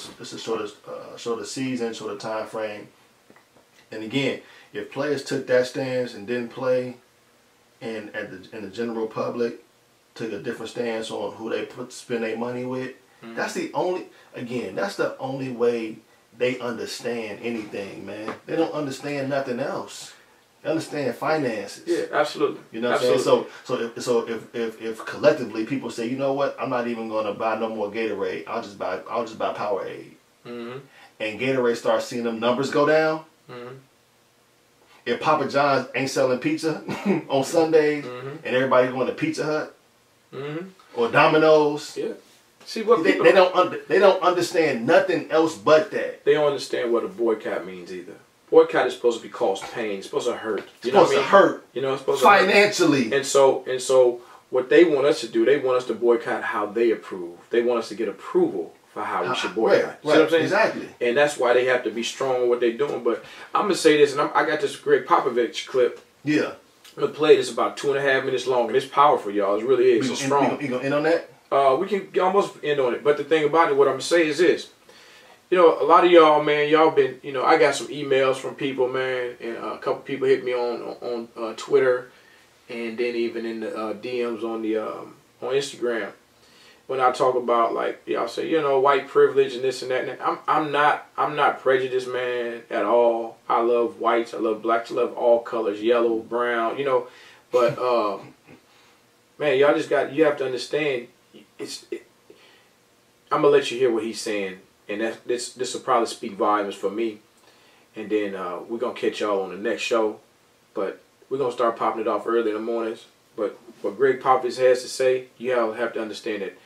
season, shorter time frame. And again, if players took that stance and didn't play, and the general public took a different stance on who they spend their money with, that's the only way they understand anything, man. They don't understand nothing else. They understand finances. Yeah, absolutely. You know what I'm saying? So if collectively people say, you know what, I'm not even going to buy no more Gatorade. I'll just buy Powerade. And Gatorade starts seeing them numbers go down. If Papa John's ain't selling pizza on Sundays and everybody going to Pizza Hut or Domino's, see what they don't understand nothing else but that. They don't understand what a boycott means either. Boycott is supposed to be cause pain. It's supposed to hurt. You know what I mean? Hurt. You know, it's supposed financially. To hurt. And so what they want us to do, they want us to boycott how they approve. They want us to get approval for how we should boycott. Right, See what I'm saying? Exactly. And that's why they have to be strong in what they're doing. But I'm going to say this, and I got this Greg Popovich clip. Yeah. I'm going to play this about 2.5 minutes long, and it's powerful, y'all. It really is. It's strong. You going to end on that? We can almost end on it. But the thing about it, what I'm going to say is this. You know, a lot of y'all, man, y'all been, you know, I got some emails from people, man, and a couple people hit me on Twitter, and then even in the DMs on Instagram. When I talk about, like, y'all say, you know, white privilege and this and that, and I'm not prejudiced, man, at all. I love whites, I love blacks, I love all colors, yellow, brown, you know. But man, y'all you have to understand. I'm gonna let you hear what he's saying, and this will probably speak volumes for me. And then we're gonna catch y'all on the next show, but we're gonna start popping it off early in the mornings. But what Greg Popovich has to say, you have to understand that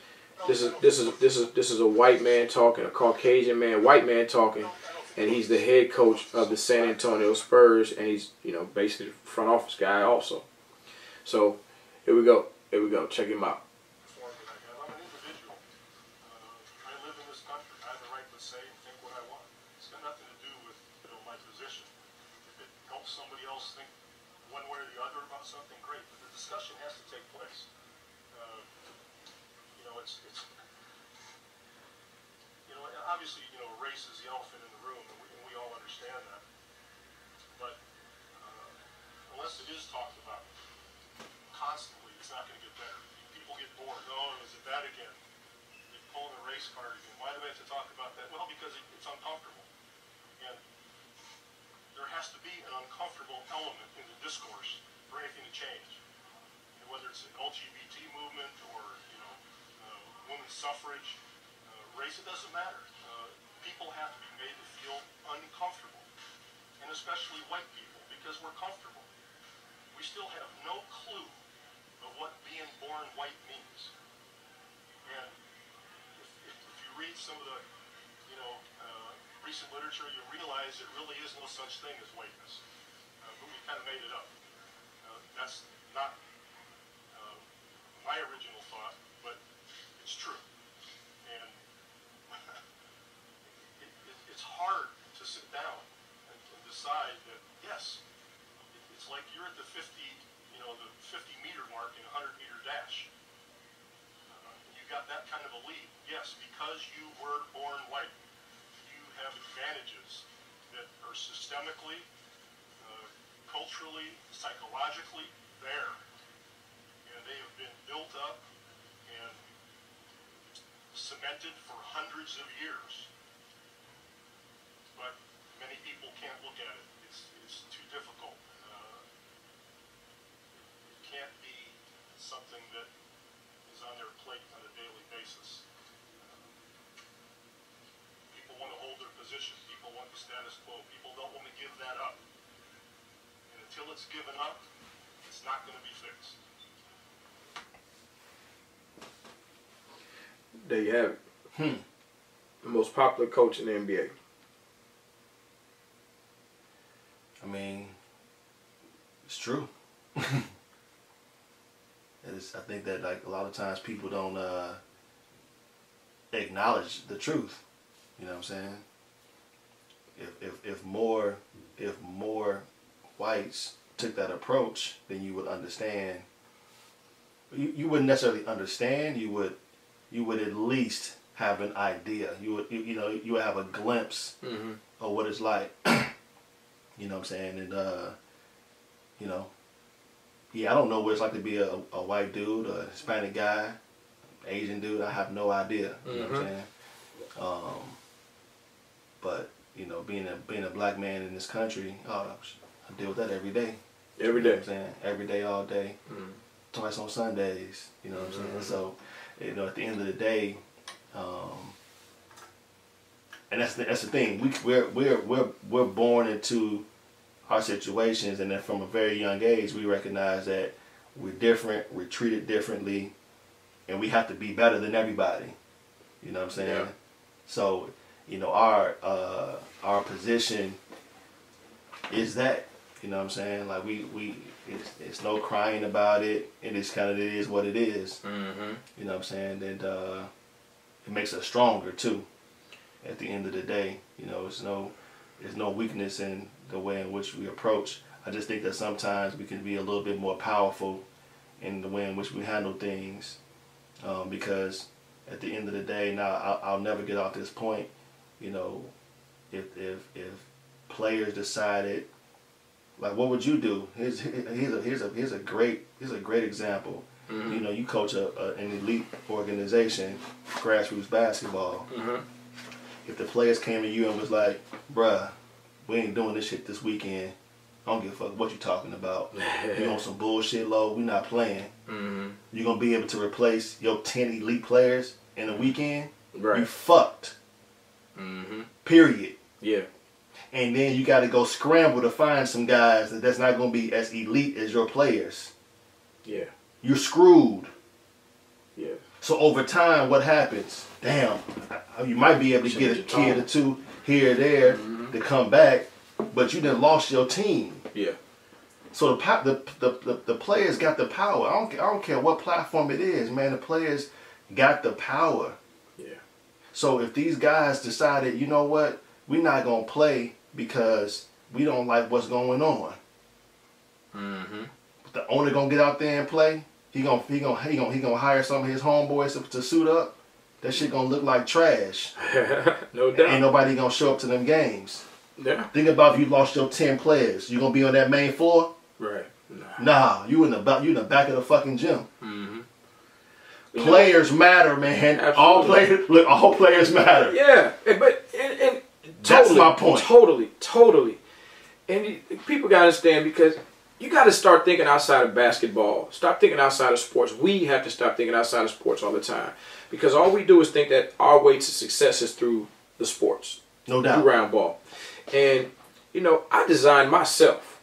this is a white man talking, a Caucasian man, white man talking, and he's the head coach of the San Antonio Spurs, and he's, you know, basically the front office guy also. So here we go. Check him out. I'm an individual. I live in this country. I have the right to say and think what I want. It's got nothing to do with, you know, my position. If it helps somebody else think one way or the other about something, great. But the discussion has to take place. You know, it's you know, obviously, you know, race is the elephant in the room, and we all understand that. But unless it is talked about constantly, it's not going to get better. People get bored. Oh, is it that again? They're pulling the race card again. Why do we have to talk about that? Well, because it's uncomfortable. And there has to be an uncomfortable element in the discourse for anything to change. You know, whether it's an LGBT movement or, you know, women's suffrage, race, it doesn't matter. People have to be made to feel uncomfortable. And especially white people, because we're comfortable. We still have no clue of what being born white means. And if you read some of the, you know, recent literature, you realize there really is no such thing as whiteness. But we kind of made it up. That's not my original thought, but it's true. And it's hard to sit down and decide that, yes, it's like you're at the 50 meter mark in a 100-meter dash. You got that kind of a lead. Yes, because you were born white, you have advantages that are systemically, culturally, psychologically there. And they have been built up and cemented for hundreds of years. But many people can't look at it. It's too difficult. It can't be something that is on their plate on a daily basis. People want to hold their position. People want the status quo. People don't want to give that up. And until it's given up, it's not going to be fixed. There you have it. The most popular coach in the NBA. I mean, it's true. I think that like a lot of times people don't acknowledge the truth. You know what I'm saying? If more whites took that approach, then you would understand. You wouldn't necessarily understand. You would at least have an idea. You would have a glimpse of what it's like. You know what I'm saying? And yeah, I don't know what it's like to be a white dude, a Hispanic guy, Asian dude. I have no idea. You know what I'm saying? But being a black man in this country, I deal with that every day. Every day. You know what I'm saying? Every day, all day. Twice on Sundays. You know what I'm saying? So, at the end of the day, and that's the thing. We're born into our situations, and then from a very young age, we recognize that we're different, we're treated differently, and we have to be better than everybody. You know what I'm saying? Yeah. So, our position is that. You know what I'm saying? Like it's no crying about it. It is what it is. You know what I'm saying? And it makes us stronger too. At the end of the day, there's no weakness in the way in which we approach. I just think that sometimes we can be a little bit more powerful in the way in which we handle things, because at the end of the day, now I'll never get off this point. If players decided, like, what would you do? Here's a great example. You coach an elite organization, grassroots basketball. If the players came to you and was like, bruh, we ain't doing this shit this weekend. I don't give a fuck what you talking about. You on some bullshit low, we not playing. You gonna be able to replace your 10 elite players in a weekend? Right. You fucked. Period. Yeah. And then you got to go scramble to find some guys that's not going to be as elite as your players. Yeah. You're screwed. Yeah. So over time, what happens? Damn, you might be able to get a kid or two here or there to come back, but you done lost your team. Yeah. So the players got the power. I don't care what platform it is, man. The players got the power. Yeah. So if these guys decided, you know what, we're not gonna play because we don't like what's going on. The owner gonna get out there and play. He gonna hire some of his homeboys to suit up. That shit gonna look like trash. No doubt. Ain't nobody gonna show up to them games. Yeah. Think about if you lost your 10 players. You gonna be on that main floor? Right. Nah, you in the back of the fucking gym. Players matter, man. Absolutely. All players matter. Yeah, but and that's totally, my point. Totally. And people got to understand, because you got to start thinking outside of basketball. Stop thinking outside of sports. We have to stop thinking outside of sports all the time, because all we do is think that our way to success is through the sports. No doubt. Through round ball. And, I designed myself.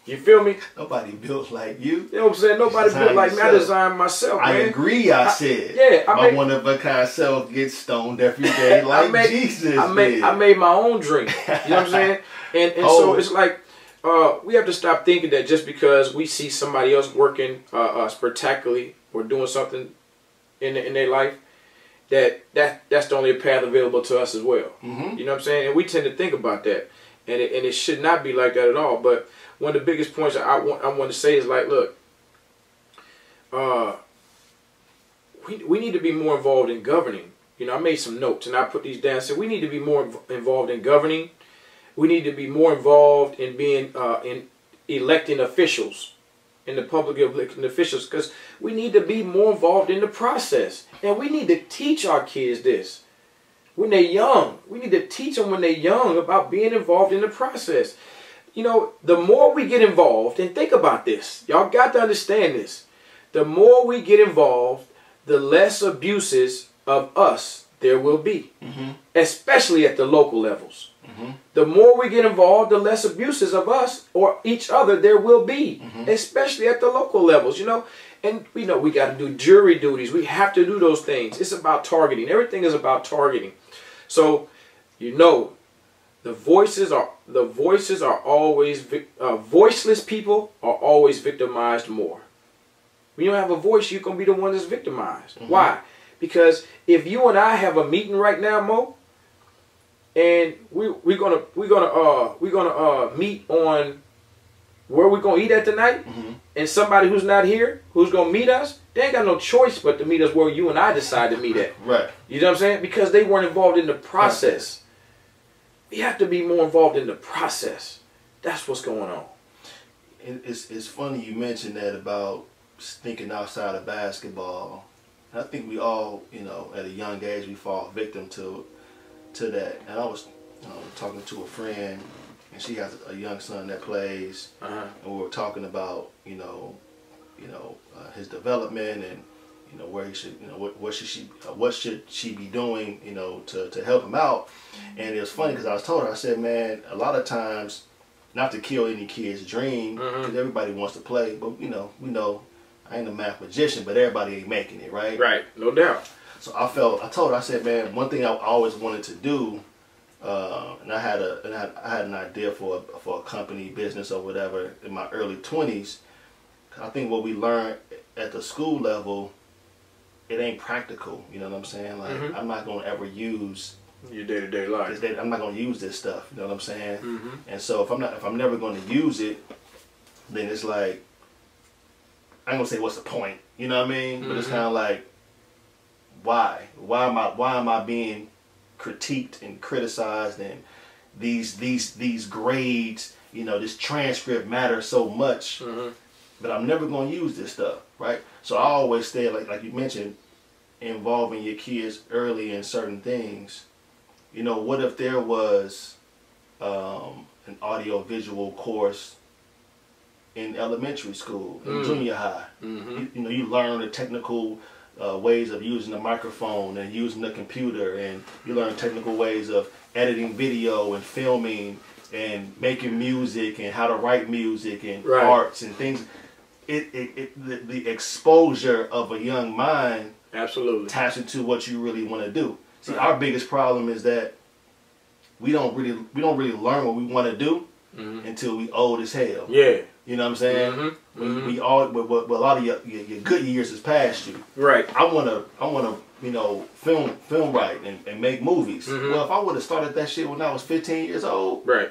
You feel me? Nobody built like you. You know what I'm saying? Nobody built like me. I designed myself, man. I agree, I said. Yeah, my one-of-a-kind self gets stoned every day like Jesus did. I made my own drink. You know what I'm saying? And so it's like, we have to stop thinking that just because we see somebody else working spectacularly or doing something in their life, that's the only path available to us as well. Mm-hmm. You know what I'm saying? And we tend to think about that. And it should not be like that at all. But one of the biggest points I want to say is like, look, we need to be more involved in governing. You know, I made some notes and I put these down. So we need to be more involved in governing. We need to be more involved in being in electing officials, in the public electing officials, because we need to be more involved in the process. And we need to teach our kids this when they're young. We need to teach them when they're young about being involved in the process. You know, the more we get involved, and think about this, y'all got to understand this, the more we get involved, the less abuses of us there will be, especially at the local levels. The more we get involved, the less abuses of us or each other there will be, especially at the local levels, you know. And we know we got to do jury duties. We have to do those things. It's about targeting. Everything is about targeting. So, you know, the voices are always voiceless people are always victimized more. When you don't have a voice, you're gonna be the one that's victimized. Why? Because if you and I have a meeting right now, Mo, and we're gonna meet on where we're gonna eat at tonight, and somebody who's not here, who's gonna meet us, they ain't got no choice but to meet us where you and I decide to meet at. Right. You know what I'm saying? Because they weren't involved in the process. We have to be more involved in the process. That's what's going on. It's funny you mentioned that about thinking outside of basketball. I think we all, you know, at a young age, we fall victim to that. And I was talking to a friend, and she has a young son that plays, and we were talking about, his development and, you know, where he should, you know, what should she be doing, you know, to help him out. And it was funny because I was told her, I said, man, a lot of times, not to kill any kid's dream, because everybody wants to play, but we know, I ain't a math magician, but everybody ain't making it, right? Right, no doubt. So I told her, I said, man, one thing I always wanted to do, and I had an idea for a company, business or whatever in my early 20s. I think what we learned at the school level, it ain't practical. You know what I'm saying? Like I'm not gonna ever use your day-to-day life. I'm not gonna use this stuff. You know what I'm saying? And so if I'm never gonna use it, then it's like, I ain't gonna say what's the point. You know what I mean? But it's kind of like, why? Why am I being critiqued and criticized, and these grades, you know, this transcript matters so much, but I'm never gonna use this stuff, right? So I always stay, like you mentioned, involving your kids early in certain things. You know, what if there was an audio-visual course in elementary school, in junior high? You learn the technical ways of using a microphone and using the computer, and you learn technical ways of editing video and filming and making music and how to write music and arts and things. The exposure of a young mind absolutely taps into what you really want to do. See, our biggest problem is that we don't really learn what we want to do until we old as hell. Yeah. You know what I'm saying? We all, but a lot of your good years has passed you. Right. I wanna, you know, film write and make movies. Well, if I would have started that shit when I was 15 years old, right,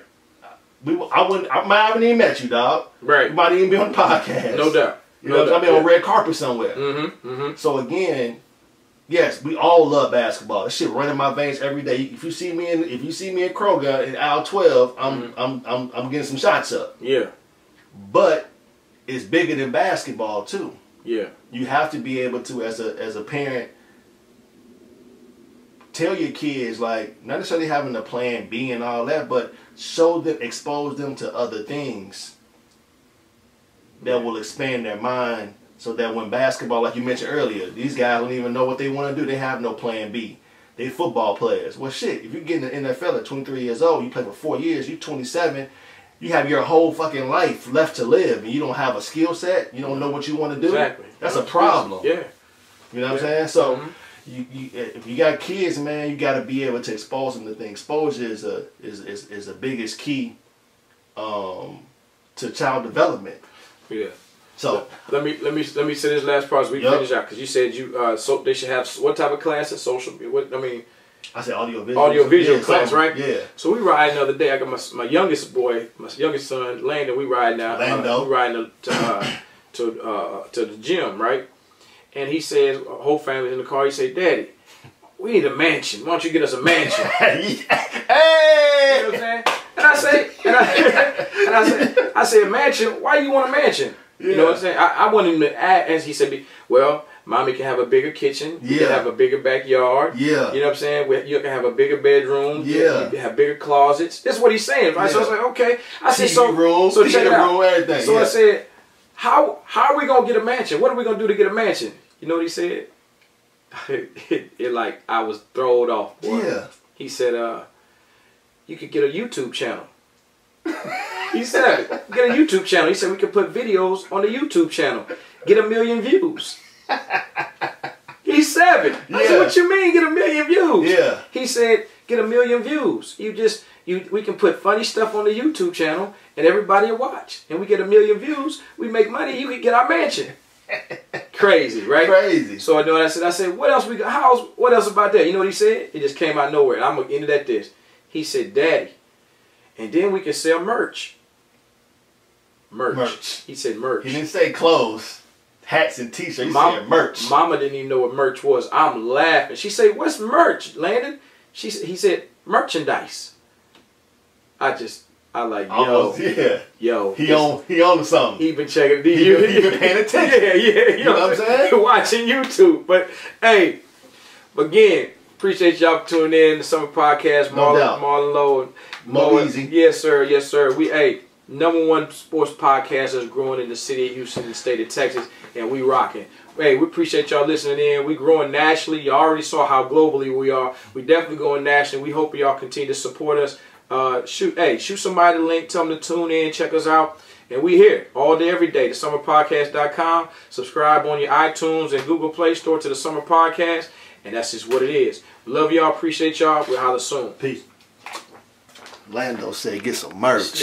I might haven't even met you, dog. Right. You might even be on the podcast. No doubt. You know, I mean, on red carpet somewhere. So again, yes, we all love basketball. This shit running my veins every day. If you see me in Kroger in aisle 12, I'm getting some shots up. Yeah. But it's bigger than basketball too. Yeah. You have to be able to, as a parent, tell your kids, like, not necessarily having a plan B and all that, but show them, expose them to other things that will expand their mind, so that when basketball, like you mentioned earlier, these guys don't even know what they want to do. They have no plan B. They football players. Well, shit, if you get in the NFL at 23 years old, you play for 4 years, you're 27, you have your whole fucking life left to live, and you don't have a skill set. You don't know what you want to do. Exactly. That's a problem. Yeah. You know what I'm saying? So, if you got kids, man, you got to be able to expose them to things. Exposure is the biggest key to child development. Yeah. So let me say this last part as we finish out, because you said so they should have what type of class? Social? What I mean. I said audio-visual class, right? Yeah. So we riding the other day. I got my youngest boy, my youngest son, Landon. We riding out. We riding to the gym, right? And he says, whole family's in the car. He said, "Daddy, we need a mansion. Why don't you get us a mansion?" Hey! You know what I'm saying? And I said, mansion? Why you want a mansion? You know what I'm saying? I want him to add, as he said, well, mommy can have a bigger kitchen. You can have a bigger backyard. Yeah. You know what I'm saying? You can have a bigger bedroom. Yeah. You can have bigger closets. That's what he's saying, right? So I was like, okay. I said, so check it out. Everything. So I said, how are we going to get a mansion? What are we going to do to get a mansion? You know what he said? it like, I was thrown off. Boy. Yeah. He said, you could get a YouTube channel. He said, get a YouTube channel. He said, we could put videos on the YouTube channel. Get 1 million views. He's 7. I said, what you mean get 1 million views? Yeah. He said, get 1 million views. We can put funny stuff on the YouTube channel and everybody will watch. And we get 1 million views, we make money, you can get our mansion. Crazy, right? Crazy. So I know what I said. I said, what else we got? What else about that? You know what he said? It just came out of nowhere. And I'm gonna end it at this. He said, Daddy, and then we can sell merch. Merch. He said merch. He didn't say clothes, hats, and t-shirts. He said merch. Mama didn't even know what merch was. I'm laughing. She said, "What's merch, Landon?" He said, "Merchandise." I like, yo, almost, yeah, yo. He on something. He been checking. He been paying attention. Yeah. You know what I'm saying? Watching YouTube. But hey, again, appreciate y'all tuning in the Summer Podcast. Marlon Lowe, Mo Easy. Yes, sir. We #1 sports podcast that's growing in the city of Houston, the state of Texas, and we rocking. Hey, we appreciate y'all listening in. We growing nationally. You already saw how globally we are. We definitely going nationally. We hope y'all continue to support us. Shoot somebody the link. Tell them to tune in, check us out. And we here all day, every day. TheSummerPodcast.com. Subscribe on your iTunes and Google Play Store to The Summer Podcast. And that's just what it is. Love y'all. Appreciate y'all. We'll holler soon. Peace. Lando said get some merch.